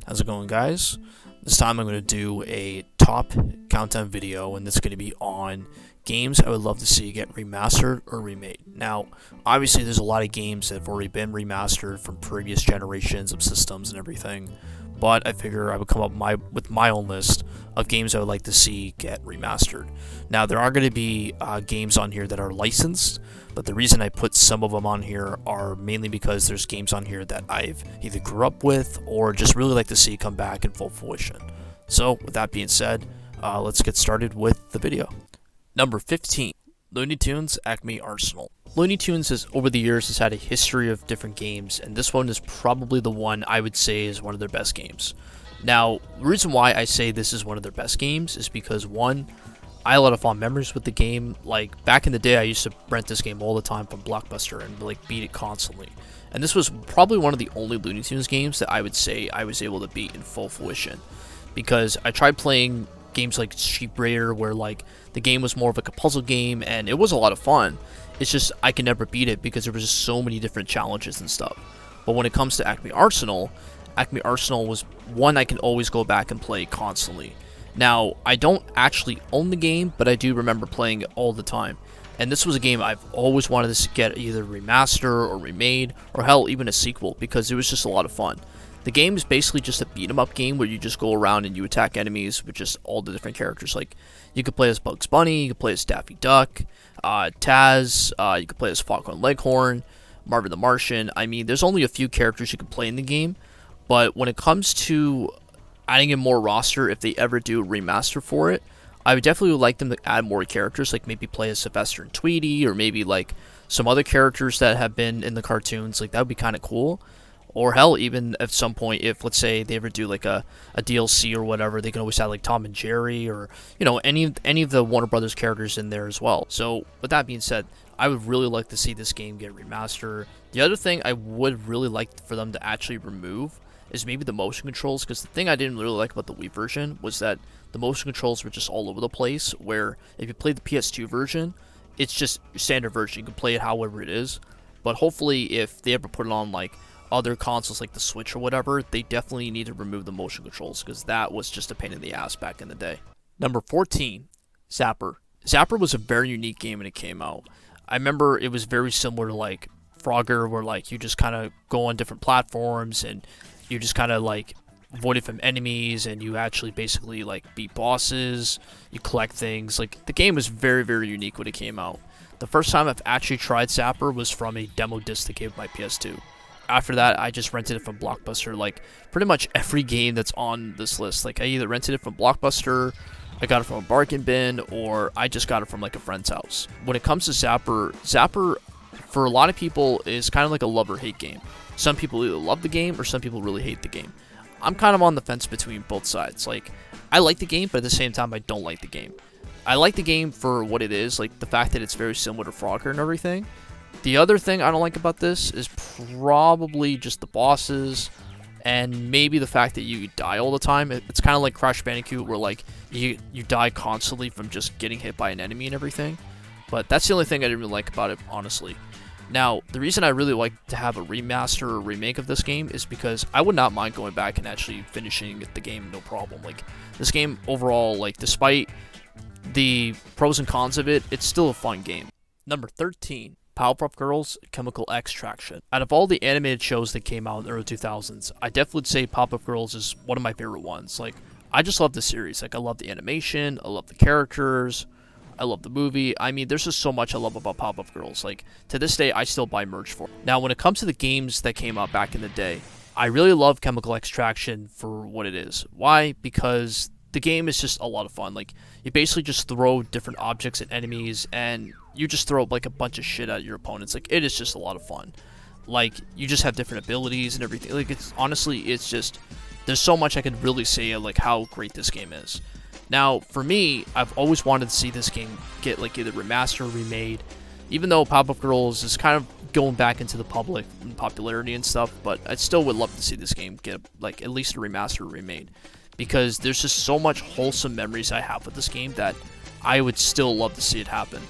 How's it going, guys? This time I'm going to do a top countdown video, and it's going to be on games I would love to see get remastered or remade. Now, obviously there's a lot of games that have already been remastered from previous generations of systems and everything, but I figure I would come up with my own list of games I would like to see get remastered. Now, there are going to be games on here that are licensed, but the reason I put some of them on here are mainly because there's games on here that I've either grew up with or just really like to see come back in full fruition. So, with that being said, let's get started with the video. Number 15, Looney Tunes Acme Arsenal. Looney Tunes has, over the years, has had a history of different games, and this one is probably the one I would say is one of their best games. Now, the reason why I say this is one of their best games is because, one, I had a lot of fond memories with the game. Like, back in the day, I used to rent this game all the time from Blockbuster and, like, beat it constantly. And this was probably one of the only Looney Tunes games that I would say I was able to beat in full fruition. Because I tried playing games like Sheep Raider, where, like, the game was more of like a puzzle game, and it was a lot of fun. It's just I could never beat it because there was just so many different challenges and stuff. But when it comes to Acme Arsenal was one I can always go back and play constantly. Now, I don't actually own the game, but I do remember playing it all the time. And this was a game I've always wanted to get either remaster or remade, or hell, even a sequel, because it was just a lot of fun. The game is basically just a beat-em-up game where you just go around and you attack enemies with just all the different characters. Like, you could play as Bugs Bunny, you could play as Daffy Duck, Taz, you could play as Foghorn Leghorn, Marvin the Martian. I mean, there's only a few characters you can play in the game, but when it comes to adding in more roster, if they ever do a remaster for it, I would definitely like them to add more characters, like maybe play as Sylvester and Tweety, or maybe like some other characters that have been in the cartoons. Like, that would be kind of cool. Or hell, even at some point, if, let's say, they ever do like a DLC or whatever, they can always add like Tom and Jerry, or, you know, any of the Warner Brothers characters in there as well. So, with that being said, I would really like to see this game get remastered. The other thing I would really like for them to actually remove is maybe the motion controls, because the thing I didn't really like about the Wii version was that the motion controls were just all over the place, where if you play the PS2 version, it's just your standard version. You can play it however it is. But hopefully, if they ever put it on like other consoles like the Switch or whatever, they definitely need to remove the motion controls, because that was just a pain in the ass back in the day. Number 14, Zapper. Zapper was a very unique game when it came out. I remember it was very similar to like Frogger, where like you just kind of go on different platforms and you just kind of like avoid from enemies, and you actually basically like beat bosses, you collect things. Like, the game was very, very unique when it came out. The first time I've actually tried Zapper was from a demo disc they gave my PS2. After that, I just rented it from Blockbuster. Like, pretty much every game that's on this list, like, I either rented it from Blockbuster, I got it from a bargain bin, or I just got it from like a friend's house. When it comes to Zapper for a lot of people is kind of like a love or hate game. Some people either love the game or some people really hate the game. I'm kind of on the fence between both sides. Like, I like the game, but at the same time I don't like the game. I like the game for what it is, like the fact that it's very similar to Frogger and everything. The other thing I don't like about this is probably just the bosses, and maybe the fact that you die all the time. It's kind of like Crash Bandicoot, where like you die constantly from just getting hit by an enemy and everything. But that's the only thing I didn't really like about it, honestly. Now, the reason I really like to have a remaster or remake of this game is because I would not mind going back and actually finishing the game, no problem. Like, this game overall, like, despite the pros and cons of it, it's still a fun game. Number 13. PowerPuff Girls Chemical Extraction. Out of all the animated shows that came out in the early 2000s, I definitely would say PowerPuff Girls is one of my favorite ones. Like, I just love the series. Like, I love the animation, I love the characters, I love the movie. I mean, there's just so much I love about PowerPuff Girls. Like, to this day, I still buy merch for it. Now, when it comes to the games that came out back in the day, I really love Chemical Extraction for what it is. Why? Because the game is just a lot of fun. Like, you basically just throw different objects at enemies, and you just throw like a bunch of shit at your opponents. Like, it is just a lot of fun. Like, you just have different abilities and everything. Like, it's honestly, it's just, there's so much I could really say like how great this game is. Now, for me, I've always wanted to see this game get like either remastered or remade, even though PowerPuff Girls is kind of going back into the public and popularity and stuff, but I still would love to see this game get like at least a remaster or remade, because there's just so much wholesome memories I have with this game that I would still love to see it happen.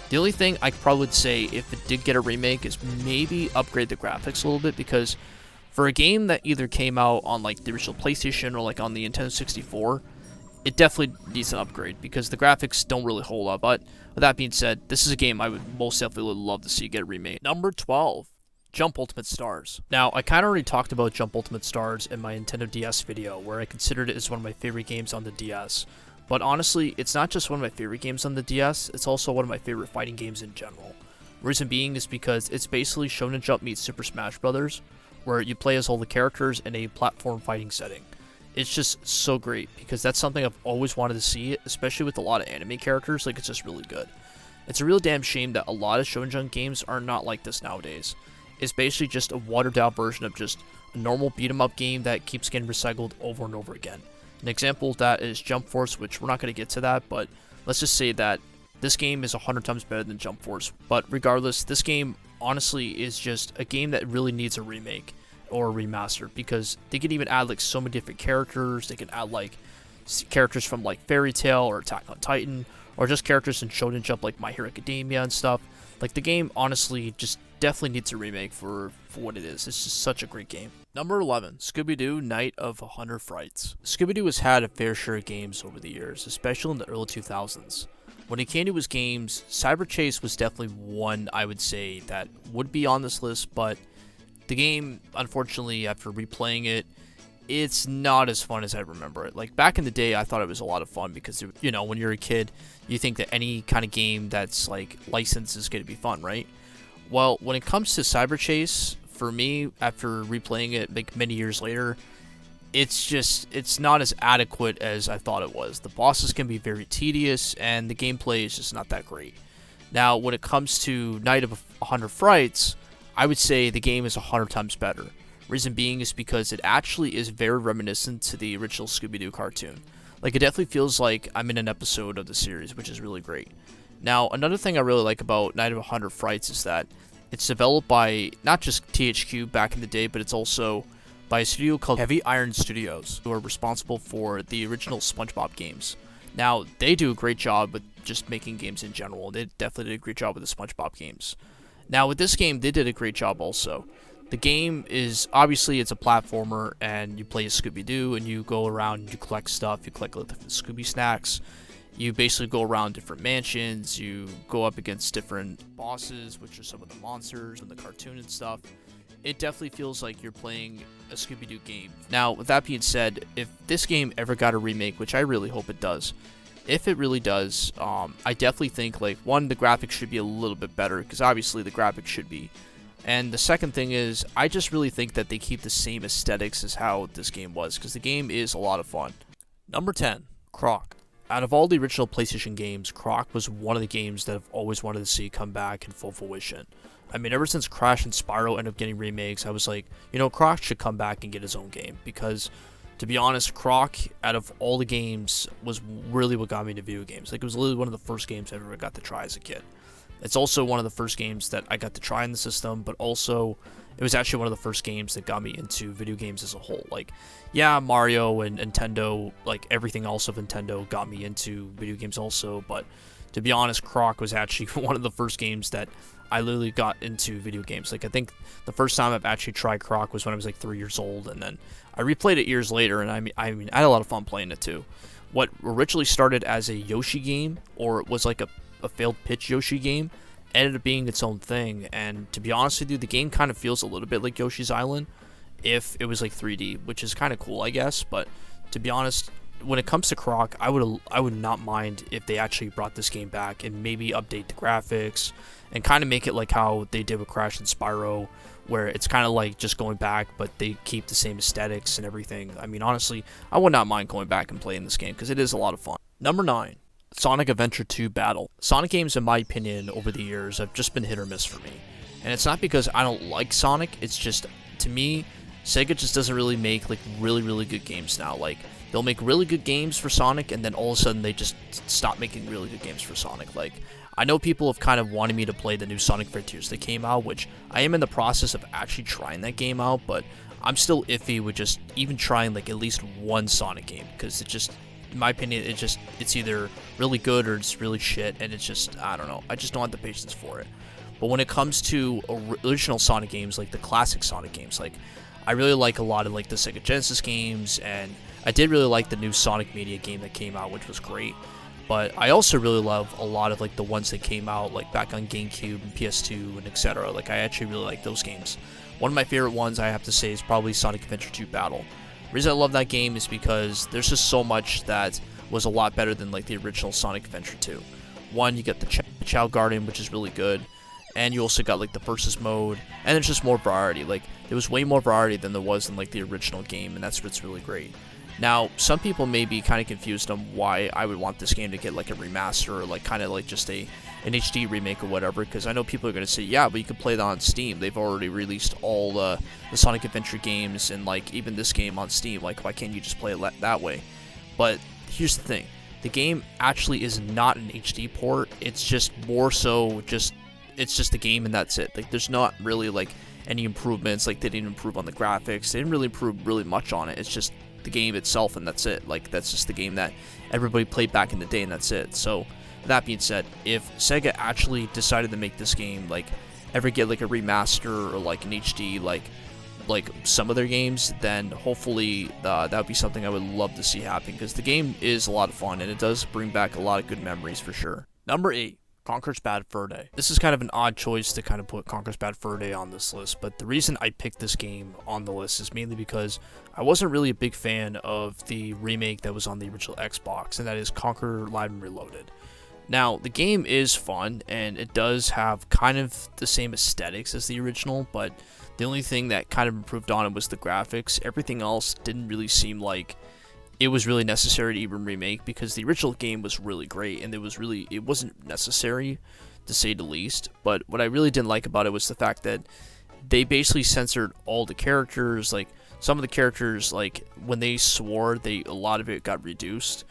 The only thing I probably would say if it did get a remake is maybe upgrade the graphics a little bit, because For a game that either came out on like the original PlayStation or like on the Nintendo 64, it definitely needs an upgrade because the graphics don't really hold up. But with that being said, this is a game I would most definitely love to see get remade. Number 12. Jump Ultimate Stars. Now, I kind of already talked about Jump Ultimate Stars in my Nintendo DS video, where I considered it as one of my favorite games on the DS. But honestly, it's not just one of my favorite games on the DS, it's also one of my favorite fighting games in general. Reason being is because it's basically Shonen Jump meets Super Smash Bros., where you play as all the characters in a platform fighting setting. It's just so great, because that's something I've always wanted to see, especially with a lot of anime characters. Like, it's just really good. It's a real damn shame that a lot of Shonen Jump games are not like this nowadays. It's basically just a watered down version of just a normal beat 'em up game that keeps getting recycled over and over again. An example of that is Jump Force, which we're not going to get to that, but let's just say that this game is 100 times better than Jump Force. But regardless, this game honestly is just a game that really needs a remake or a remaster, because they can even add like so many different characters. They can add like characters from like Fairy Tail or Attack on Titan, or just characters in Shonen Jump like My Hero Academia and stuff. Like, the game honestly just definitely needs a remake for what it is. It's just such a great game. Number 11, Scooby-Doo Night of 100 Frights. Scooby-Doo has had a fair share of games over the years, especially in the early 2000s. When it came to his games, Cyber Chase was definitely one I would say that would be on this list, but the game, unfortunately, after replaying it, it's not as fun as I remember it. Like, back in the day, I thought it was a lot of fun because, you know, when you're a kid, you think that any kind of game that's, like, licensed is going to be fun, right? Well, when it comes to Cyber Chase, for me, after replaying it, like, many years later, it's not as adequate as I thought it was. The bosses can be very tedious, and the gameplay is just not that great. Now, when it comes to Night of 100 Frights, I would say the game is 100 times better. Reason being is because it actually is very reminiscent to the original Scooby-Doo cartoon. Like, it definitely feels like I'm in an episode of the series, which is really great. Now, another thing I really like about Night of 100 Frights is that it's developed by not just THQ back in the day, but it's also by a studio called Heavy Iron Studios, who are responsible for the original SpongeBob games. Now, they do a great job with just making games in general. They definitely did a great job with the SpongeBob games. Now, with this game, they did a great job also. The game is, obviously, it's a platformer, and you play as Scooby-Doo, and you go around and you collect stuff. You collect different Scooby snacks. You basically go around different mansions. You go up against different bosses, which are some of the monsters in the cartoon and stuff. It definitely feels like you're playing a Scooby-Doo game. Now, with that being said, if this game ever got a remake, which I really hope it does, if it really does, I definitely think, like, one, the graphics should be a little bit better, because obviously the graphics should be. And the second thing is, I just really think that they keep the same aesthetics as how this game was, because the game is a lot of fun. Number 10, Croc. Out of all the original PlayStation games, Croc was one of the games that I've always wanted to see come back in full fruition. I mean, ever since Crash and Spyro ended up getting remakes, I was like, you know, Croc should come back and get his own game, because, to be honest, Croc, out of all the games, was really what got me into video games. Like, it was literally one of the first games I ever got to try as a kid. It's also one of the first games that I got to try in the system, but also it was actually one of the first games that got me into video games as a whole. Like, yeah, Mario and Nintendo, like everything else of Nintendo got me into video games also, but to be honest, Croc was actually one of the first games that I literally got into video games. Like, I think the first time I've actually tried Croc was when I was like 3 years old, and then I replayed it years later, and I mean I had a lot of fun playing it too. What originally started as a Yoshi game, or it was like a failed pitch Yoshi game, ended up being its own thing. And to be honest with you, the game kind of feels a little bit like Yoshi's Island if it was like 3D, which is kind of cool, I guess. But to be honest, when it comes to Croc, I would not mind if they actually brought this game back and maybe update the graphics and kind of make it like how they did with Crash and Spyro, where it's kind of like just going back, but they keep the same aesthetics and everything. I mean, honestly, I would not mind going back and playing this game because it is a lot of fun. Number 9. Sonic Adventure 2 Battle. Sonic games, in my opinion, over the years have just been hit or miss for me. And it's not because I don't like Sonic, it's just, to me, Sega just doesn't really make like really good games now. Like, they'll make really good games for Sonic, and then all of a sudden they just stop making really good games for Sonic. Like, I know people have kind of wanted me to play the new Sonic Frontiers that came out, which I am in the process of actually trying that game out, but I'm still iffy with just even trying like at least one Sonic game, because it just, in my opinion, it's either really good or it's really shit, and it's just, I don't know, I just don't have the patience for it. But when it comes to original Sonic games, like the classic Sonic games, like I really like a lot of like the Sega Genesis games, and I did really like the new Sonic Mania game that came out, which was great. But I also really love a lot of like the ones that came out like back on GameCube and PS2 and etc. Like I actually really like those games. One of my favorite ones I have to say is probably Sonic Adventure 2 Battle. The reason I love that game is because there's just so much that was a lot better than like the original Sonic Adventure 2. One, you get the Chow Garden, which is really good, and you also got like the versus mode, and there's just more variety. Like there was way more variety than there was in like the original game, and that's what's really great. Now, some people may be kind of confused on why I would want this game to get like a remaster or like kind of like just an HD remake or whatever, because I know people are going to say, yeah, but you can play that on Steam. They've already released all the Sonic Adventure games and like even this game on Steam. Like, why can't you just play it that way? But here's the thing. The game actually is not an HD port. It's just more so it's just a game and that's it. Like, there's not really like any improvements. Like, they didn't improve on the graphics. They didn't really improve really much on it. It's just the game itself and that's it. Like, that's just the game that everybody played back in the day and that's it. So that being said, if Sega actually decided to make this game like ever get like a remaster or like an HD like some of their games, then hopefully that would be something I would love to see happen, because the game is a lot of fun and it does bring back a lot of good memories for sure. Number 8, Conquest Bad Fur Day. This is kind of an odd choice to kind of put Conquest Bad Fur Day on this list, but the reason I picked this game on the list is mainly because I wasn't really a big fan of the remake that was on the original Xbox, and that is Conquer Live and Reloaded. Now, the game is fun, and it does have kind of the same aesthetics as the original, but the only thing that kind of improved on it was the graphics. Everything else didn't really seem like it was really necessary to even remake, because the original game was really great, and it wasn't necessary, to say the least. But what I really didn't like about it was the fact that they basically censored all the characters. Like, some of the characters, like, when they swore, a lot of it got reduced.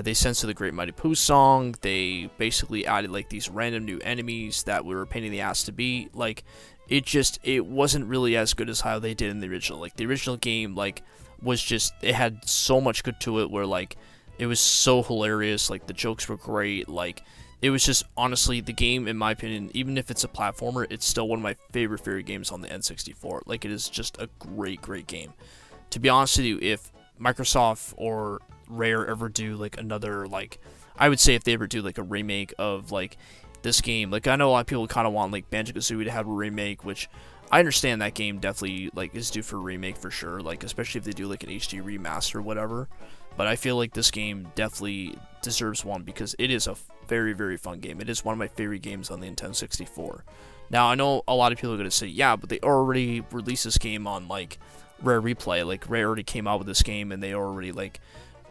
They censored the Great Mighty Pooh song. They basically added like these random new enemies that were a pain in the ass to beat. Like, it wasn't really as good as how they did in the original. Like, the original game, like, was just, it had so much good to it, where like it was so hilarious. Like, the jokes were great. Like, it was just, honestly, the game, in my opinion, even if it's a platformer, it's still one of my favorite games on the N64. Like, it is just a great game. To be honest with you, if Microsoft or Rare ever do like another, like, I would say if they ever do like a remake of like this game, like, I know a lot of people kind of want like Banjo-Kazooie to have a remake, which I understand that game definitely like is due for a remake for sure, like especially if they do like an HD remaster or whatever. But I feel like this game definitely deserves one, because it is a very fun game. It is one of my favorite games on the Nintendo 64. Now, I know a lot of people are going to say, yeah, but they already released this game on like Rare Replay. Like, Rare already came out with this game and they already like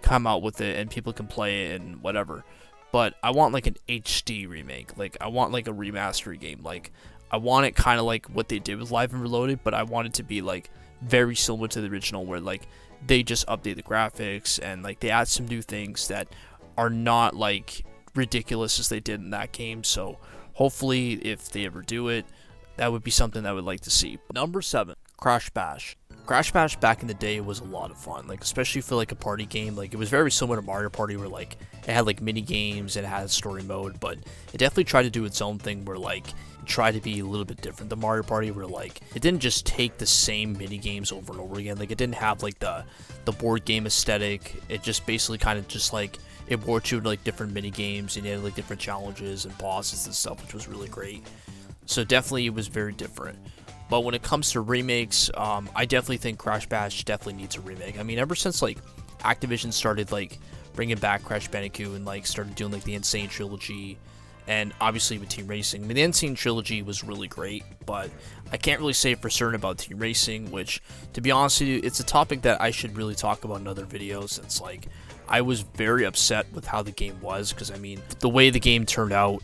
come out with it and people can play it and whatever. But I want like an HD remake. Like, I want like a remastered game. Like, I want it kind of like what they did with Live and Reloaded, but I want it to be like very similar to the original, where like they just update the graphics and like they add some new things that are not like ridiculous as they did in that game. So hopefully, if they ever do it, that would be something I would like to see. Number 7, Crash Bash. Crash Bash back in the day was a lot of fun, like especially for like a party game. Like, it was very similar to Mario Party, where like it had like mini games and it had a story mode, but it definitely tried to do its own thing, where like it tried to be a little bit different than Mario Party, where like it didn't just take the same mini games over and over again. Like, it didn't have like the board game aesthetic. It just basically kind of just like it brought you to like different mini games, and you had like different challenges and bosses and stuff, which was really great. So definitely it was very different. But when it comes to remakes, I definitely think Crash Bash definitely needs a remake. I mean, ever since like Activision started like bringing back Crash Bandicoot and like started doing like the Insane Trilogy, and obviously with Team Racing. I mean, the Insane Trilogy was really great, but I can't really say for certain about Team Racing, which, to be honest with you, it's a topic that I should really talk about in other videos, since like I was very upset with how the game was, because I mean, the way the game turned out,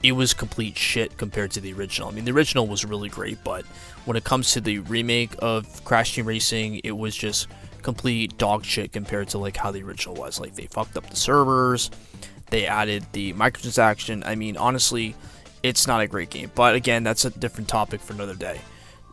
it was complete shit compared to the original. I mean, the original was really great, but when it comes to the remake of Crash Team Racing, it was just complete dog shit compared to like how the original was. Like, they fucked up the servers, they added the microtransaction. I mean, honestly, it's not a great game. But again, that's a different topic for another day.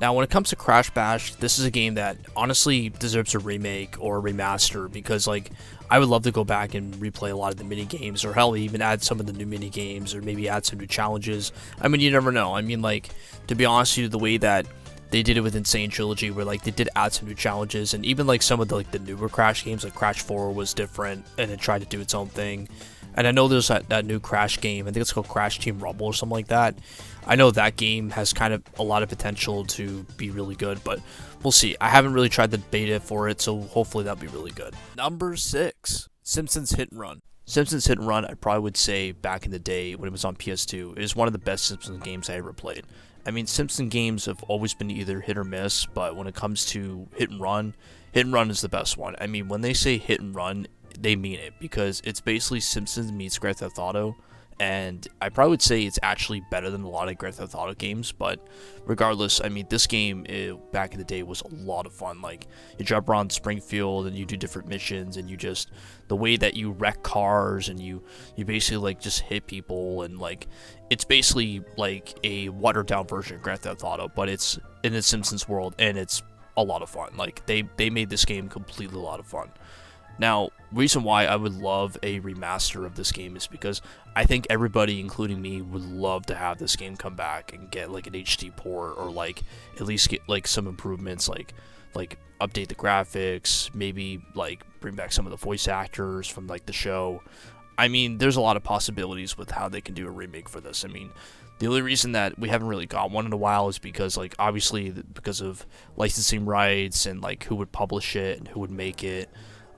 Now, when it comes to Crash Bash, this is a game that honestly deserves a remake or a remaster, because like I would love to go back and replay a lot of the mini games, or hell, even add some of the new mini games, or maybe add some new challenges. I mean, you never know. I mean, like, to be honest with you, the way that They did it with Insane Trilogy, where like they did add some new challenges, and even like some of the like the newer Crash games, like Crash 4 was different, and it tried to do its own thing. And I know there's that new Crash game, I think it's called Crash Team Rumble or something like that. I know that game has kind of a lot of potential to be really good, but we'll see. I haven't really tried the beta for it, so hopefully that'll be really good. Number 6, Simpsons Hit and Run. Simpsons Hit and Run, I probably would say back in the day when it was on PS2, is one of the best Simpsons games I ever played. I mean, Simpson games have always been either hit or miss, but when it comes to Hit and Run is the best one. I mean, when they say Hit and Run, they mean it, because it's basically Simpsons meets Grand Theft Auto, and I probably would say it's actually better than a lot of Grand Theft Auto games. But regardless, I mean, this game back in the day was a lot of fun. Like, you drive around Springfield and you do different missions, and you just, the way that you wreck cars, and you basically like just hit people, and like it's basically like a watered down version of Grand Theft Auto, but it's in the Simpsons world, and it's a lot of fun. Like, they made this game completely a lot of fun. Now, reason why I would love a remaster of this game is because I think everybody, including me, would love to have this game come back and get like an HD port, or like at least get like some improvements, like update the graphics, maybe like bring back some of the voice actors from like the show. I mean, there's a lot of possibilities with how they can do a remake for this. I mean, the only reason that we haven't really got one in a while is because, like, obviously because of licensing rights and like who would publish it and who would make it.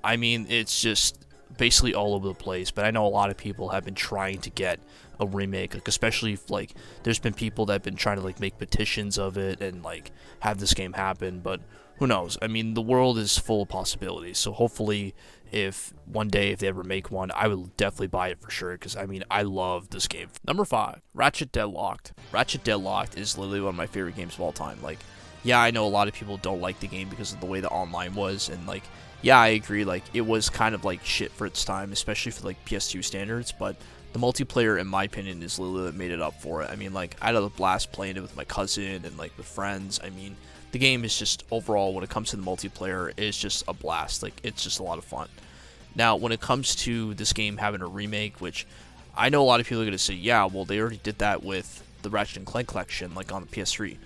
I mean, it's just basically all over the place, but I know a lot of people have been trying to get a remake, like, especially if, like, there's been people that have been trying to like make petitions of it and like have this game happen, but who knows? I mean, the world is full of possibilities, so hopefully if one day if they ever make one, I will definitely buy it for sure, because I mean, I love this game. Number 5, Ratchet Deadlocked. Ratchet Deadlocked is literally one of my favorite games of all time. Like, yeah, I know a lot of people don't like the game because of the way the online was, and like, yeah, I agree, like, it was kind of like shit for its time, especially for like PS2 standards, but the multiplayer, in my opinion, is literally what made it up for it. I mean, like, I had a blast playing it with my cousin and like with friends. I mean, the game is just, overall, when it comes to the multiplayer, it's just a blast. Like, it's just a lot of fun. Now, when it comes to this game having a remake, which I know a lot of people are going to say, yeah, well, they already did that with the Ratchet Clank collection, like on the PS3.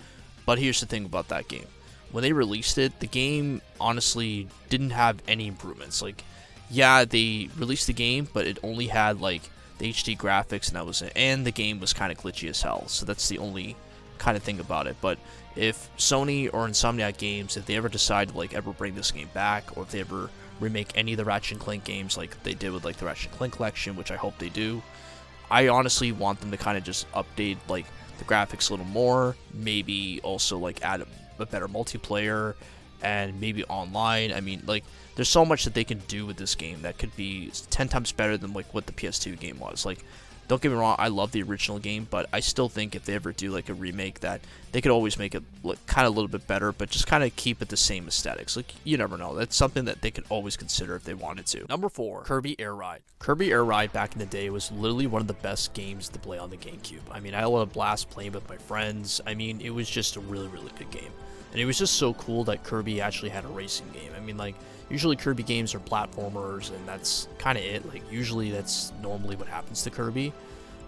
But here's the thing about that game. When they released it, the game honestly didn't have any improvements. Like, yeah, they released the game, but it only had like the HD graphics, and that was it. And the game was kind of glitchy as hell, so that's the only kind of thing about it. But if Sony or Insomniac Games, if they ever decide to like ever bring this game back, or if they ever remake any of the Ratchet Clank games like they did with like the Ratchet Clank collection, which I hope they do, I honestly want them to kind of just update like the graphics a little more, maybe also like add a better multiplayer, and maybe online. I mean, like, there's so much that they can do with this game that could be 10 times better than like what the PS2 game was. Like, don't get me wrong, I love the original game, but I still think if they ever do like a remake, that they could always make it look kind of a little bit better, but just kind of keep it the same aesthetics. Like, you never know. That's something that they could always consider if they wanted to. Number 4, Kirby Airride. Kirby Airride back in the day was literally one of the best games to play on the GameCube. I mean, I had a blast playing with my friends. I mean, it was just a really, really good game. And it was just so cool that Kirby actually had a racing game. I mean, like, usually Kirby games are platformers, and that's kind of it. Like, usually that's normally what happens to Kirby.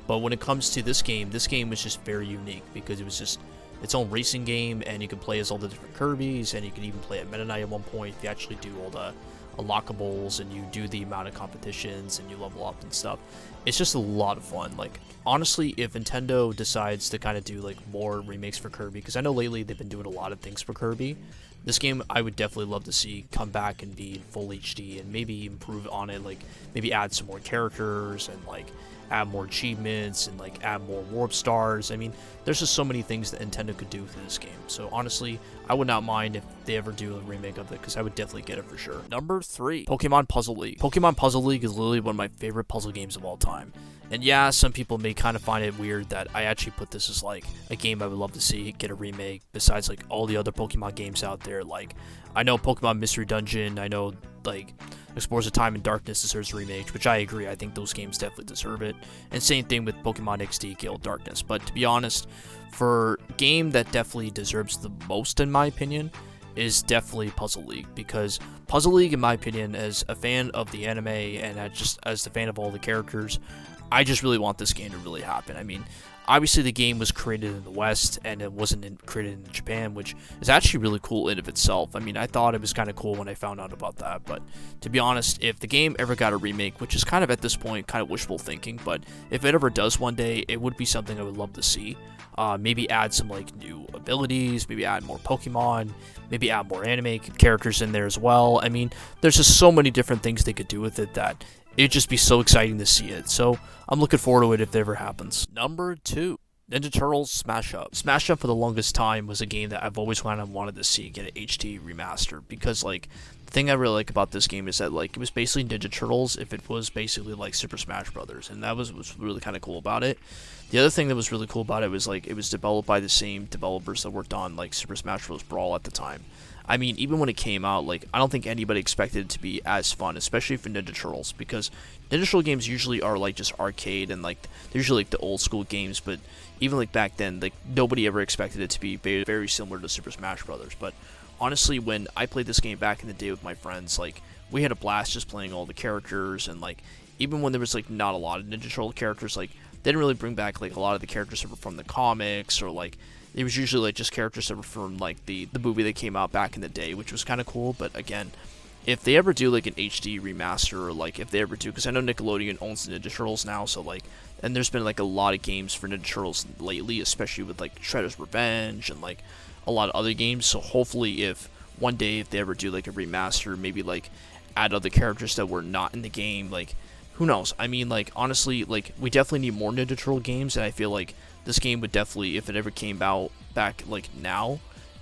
But when it comes to this game was just very unique, because it was just its own racing game, and you can play as all the different Kirbys, and you can even play at Meta Knight at one point if you actually do all the unlockables, and you do the amount of competitions, and you level up and stuff. It's just a lot of fun. Like, honestly, if Nintendo decides to kind of do like more remakes for Kirby, because I know lately they've been doing a lot of things for Kirby, this game I would definitely love to see come back and be in full HD, and maybe improve on it, like maybe add some more characters, and like add more achievements, and like add more warp stars. I mean, there's just so many things that Nintendo could do with this game. So honestly, I would not mind if they ever do a remake of it, because I would definitely get it for sure. Number 3, Pokemon Puzzle League. Pokemon Puzzle League is literally one of my favorite puzzle games of all time. And yeah, some people may kind of find it weird that I actually put this as like a game I would love to see get a remake, besides like all the other Pokemon games out there. Like, I know Pokemon Mystery Dungeon, I know like Explorers of Time and Darkness deserves remakes, which I agree. I think those games definitely deserve it. And same thing with Pokemon XD Gale of Darkness. But to be honest, for a game that definitely deserves the most, in my opinion, is definitely Puzzle League, because Puzzle League, in my opinion, as a fan of the anime and just as the fan of all the characters, I just really want this game to really happen. I mean, obviously the game was created in the West and it wasn't created in Japan, which is actually really cool in of itself. I mean, I thought it was kind of cool when I found out about that, but to be honest, if the game ever got a remake, which is kind of at this point kind of wishful thinking, but if it ever does one day, it would be something I would love to see. Maybe add some like new abilities, maybe add more Pokemon, maybe add more anime characters in there as well. I mean, there's just so many different things they could do with it that it'd just be so exciting to see it. So I'm looking forward to it if it ever happens. Number 2. Ninja Turtles Smash Up. Smash Up for the longest time was a game that I've always wanted to see get an HD remaster, because like the thing I really like about this game is that like it was basically Ninja Turtles if it was basically like Super Smash Brothers, and that was really kind of cool about it. The other thing that was really cool about it was like it was developed by the same developers that worked on like Super Smash Bros. Brawl at the time. I mean, even when it came out, like, I don't think anybody expected it to be as fun, especially for Ninja Turtles, because Ninja Turtle games usually are, like, just arcade, and, like, they're usually, like, the old-school games, but even, like, back then, like, nobody ever expected it to be very, very similar to Super Smash Brothers. But honestly, when I played this game back in the day with my friends, like, we had a blast just playing all the characters, and, like, even when there was, like, not a lot of Ninja Turtle characters, like, they didn't really bring back, like, a lot of the characters that were from the comics, or, like, it was usually like just characters that were from like the movie that came out back in the day, which was kind of cool. But again, if they ever do like an HD remaster, or like if they ever do, because I know Nickelodeon owns the Ninja Turtles now, so like, and there's been like a lot of games for Ninja Turtles lately, especially with like Shredder's Revenge and like a lot of other games. So hopefully, if one day if they ever do like a remaster, maybe like add other characters that were not in the game, like who knows? I mean, like honestly, like we definitely need more Ninja Turtle games, and I feel like this game would definitely, if it ever came out back like now,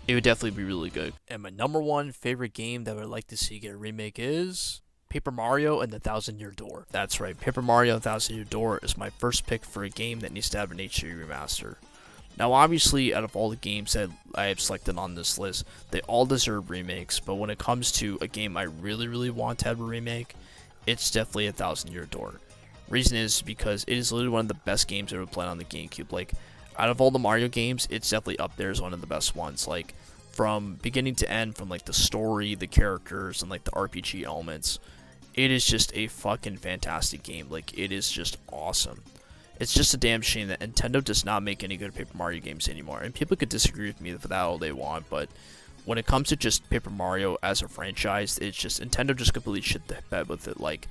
it would definitely be really good. And my number 1 favorite game that I would like to see get a remake is Paper Mario and the Thousand Year Door. That's right, Paper Mario and the Thousand Year Door is my first pick for a game that needs to have an HD remaster. Now obviously, out of all the games that I have selected on this list, they all deserve remakes, but when it comes to a game I really want to have a remake, it's definitely a Thousand Year Door. Reason is because it is literally one of the best games ever played on the GameCube. Like, out of all the Mario games, it's definitely up there as one of the best ones. Like, from beginning to end, from like the story, the characters, and like the RPG elements, it is just a fucking fantastic game. Like, it is just awesome. It's just a damn shame that Nintendo does not make any good Paper Mario games anymore. And people could disagree with me for that all they want, but when it comes to just Paper Mario as a franchise, it's just Nintendo just completely shit the bed with it. Like,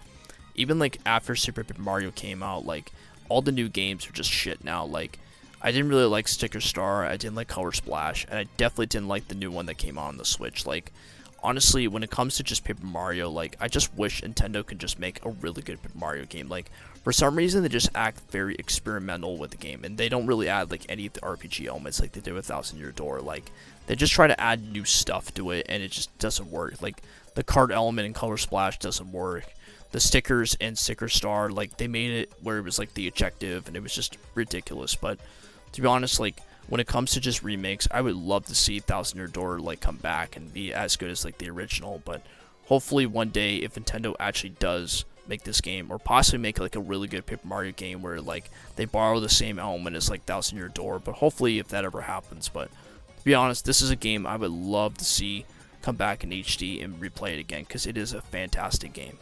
even like after Super Paper Mario came out, like all the new games are just shit now. Like, I didn't really like Sticker Star, I didn't like Color Splash, and I definitely didn't like the new one that came out on the Switch. Like, honestly, when it comes to just Paper Mario, like I just wish Nintendo could just make a really good Paper Mario game. Like, for some reason they just act very experimental with the game, and they don't really add like any of the RPG elements like they did with Thousand Year Door. Like, they just try to add new stuff to it, and it just doesn't work. Like, the card element in Color Splash doesn't work. The stickers and Sticker Star, like, they made it where it was, like, the objective, and it was just ridiculous. But, to be honest, like, when it comes to just remakes, I would love to see Thousand Year Door, like, come back and be as good as, like, the original. But, hopefully, one day, if Nintendo actually does make this game, or possibly make, like, a really good Paper Mario game where, like, they borrow the same element as, like, Thousand Year Door. But, hopefully, if that ever happens. But, to be honest, this is a game I would love to see come back in HD and replay it again, because it is a fantastic game.